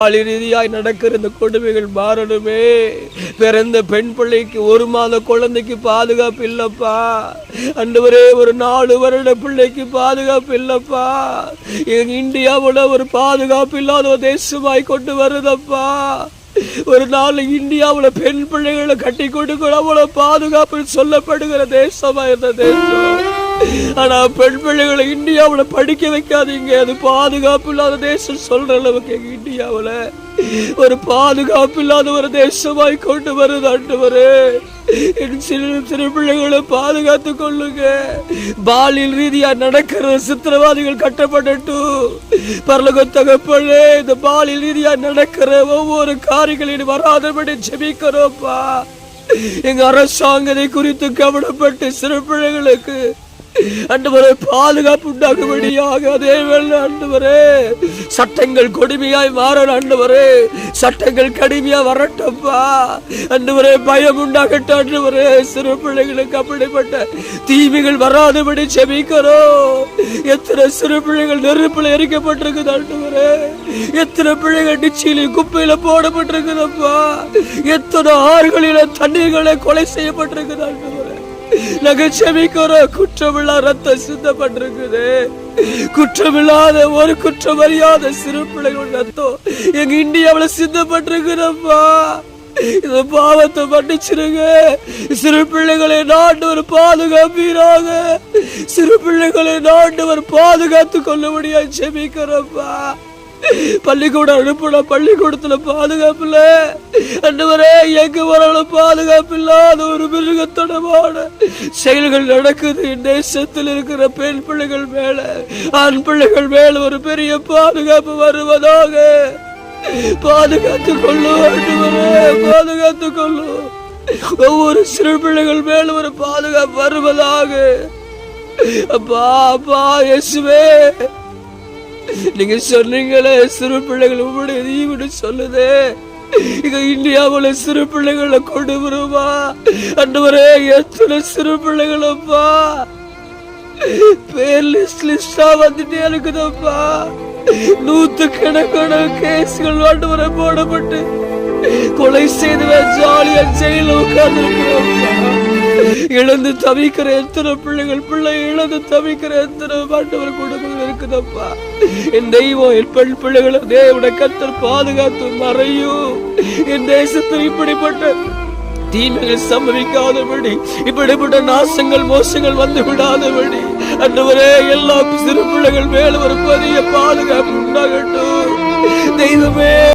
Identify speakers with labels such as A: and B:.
A: ரீதியாய் நடக்கிற இந்த கொடுமைகள் மாறணுமே. பிறந்த பெண் பிள்ளைக்கு 1 மாத குழந்தைக்கு பாதுகாப்பு இல்லப்பா. ஆண்டவரே, ஒரு 4 வருட பிள்ளைக்கு பாதுகாப்பு இல்லப்பா. எங்க இந்தியாவோட ஒரு பாதுகாப்பு இல்லாத ஒரு தேசமாய் கொண்டு வருதப்பா. ஒரு நாள் இந்தியாவுல பெண் பிள்ளைகளை கட்டி கொடுக்கணும் அவ்வளவு பாதுகாப்பு சொல்லப்படுகிற தேசமா இருந்த தேசம். ஆனா பெண் பிள்ளைகளை இந்தியாவுல படிக்க வைக்காதீங்க, அது பாதுகாப்பு இல்லாத தேசம் சொல்ற அளவுக்கு எங்க இந்தியாவுல ஒரு பாதுகாப்பு இல்லாத ஒரு தேசமாய் கொண்டு வருது. ஆண்டவரே, சிறு பிள்ளைகளை பாதுகாத்து கொள்ளுங்க. பாலியல் ரீதியா நடக்கிற சித்திரவாதிகள் கட்டப்படட்டும். பரலோக தகப்பனே, இந்த பாலியல் ரீதியா நடக்கிற ஒவ்வொரு காரியங்களில் வராதபடி ஜெபிக்கிறோம்ப்பா. எங்க அரசாங்கத்தை குறித்து கவனப்பட்டு சிறு பிள்ளைகளுக்கு ஆண்டவரே பாதுகாப்பு உண்டாகும்படியாக அதே வேளை ஆண்டவரே சட்டங்கள் கொடுமையாய் மாறணும். ஆண்டவரே, சட்டங்கள் கடுமையா வரட்டப்பா. ஆண்டவரே, பயம் உண்டாகட்டும். ஆண்டவரே, சிறு பிள்ளைகளுக்கு அப்படிப்பட்ட தீமைகள் வராதபடி ஜெபிக்கிறோம். எத்தனை சிறு பிள்ளைகள் நெருப்புல எரிக்கப்பட்டிருக்குது ஆண்டவரே. எத்தனை பிள்ளைகள் டிச்சியில குப்பையில போடப்பட்டிருக்குதப்பா. எத்தனை ஆறுகளில தண்ணீர்களை கொலை செய்யப்பட்டிருக்குது ஆண்டவரே. நாங்க ஜெபிக்கிறோம். குற்றமில்லா ரத்தம் சிந்தப்பட்டிருக்குது. குற்றமில்லாத ஒரு குற்றம் அறியாத சிறு பிள்ளைகள் ரத்தம் எங்க இந்தியாவுல சிந்தப்பட்டிருக்குதப்பா. இந்த பாவத்தை மன்னிச்சிருங்க. சிறு பிள்ளைகளை ஆண்டவர் பாதுகாப்பீராக. சிறு பிள்ளைகளை ஆண்டவர் பாதுகாத்து கொள்ள முடியாது ஜெபிக்கிறப்பா. பள்ளிக்கூடம் அனுப்புன பள்ளிக்கூடத்துல பாதுகாப்பு இல்ல ஆண்டவரே. எங்க வரலும் பாதுகாப்பு இல்லாத ஒரு மிருகத்தனமான செயல்கள் நடக்குது. தேசத்தில் இருக்கிற பெண் பிள்ளைகள் மேல ஆண் பிள்ளைகள் மேல ஒரு பெரிய பாதுகாப்பு வருவதாக. பாதுகாத்துக் கொள்ளும் ஆண்டவரே, பாதுகாத்துக் கொள்ளும். ஒவ்வொரு சிறு பிள்ளைகள் மேல ஒரு பாதுகாப்பு வருவதாக. அப்பா அப்பா இயேசுவே, நீங்க சொன்னீங்களே சிறு பிள்ளைகள் உங்களுடைய ஈவுன்னு சொல்லுதே. இங்க இந்தியாவுல சிறு பிள்ளைகளை கொண்டு வருவா ஆண்டவரே. எத்தனை சிறு பிள்ளைகளப்பா பேர் லிஸ்டா வந்துட்டே இருக்குதப்பா. 100கணக்கான கேஸ்கள் ஆண்டவரை போடப்பட்டு கொலை செய்து ஜாலியா ஜெயில உட்கார்ந்து இழந்து தவிக்கிற எத்தனை பிள்ளை இழந்து தவிக்கிற எத்தனை ஆண்டவர் குடும்பங்கள் இருக்குதப்பா. என் தெய்வம் என் பெண் பிள்ளைகளை தேவனை கர்த்தர் பாதுகாத்து மறையும். என் தேசத்தில் இப்படிப்பட்ட தீமைகள் சம்பவிக்காதபடி, இப்படிப்பட்ட நாசங்கள் மோசங்கள் வந்து விடாதபடி ஆண்டவரே எல்லா சிறு பிள்ளைகள் மேல ஒரு பெரிய பாதுகாப்பு உண்டாகட்டும் தெய்வமே.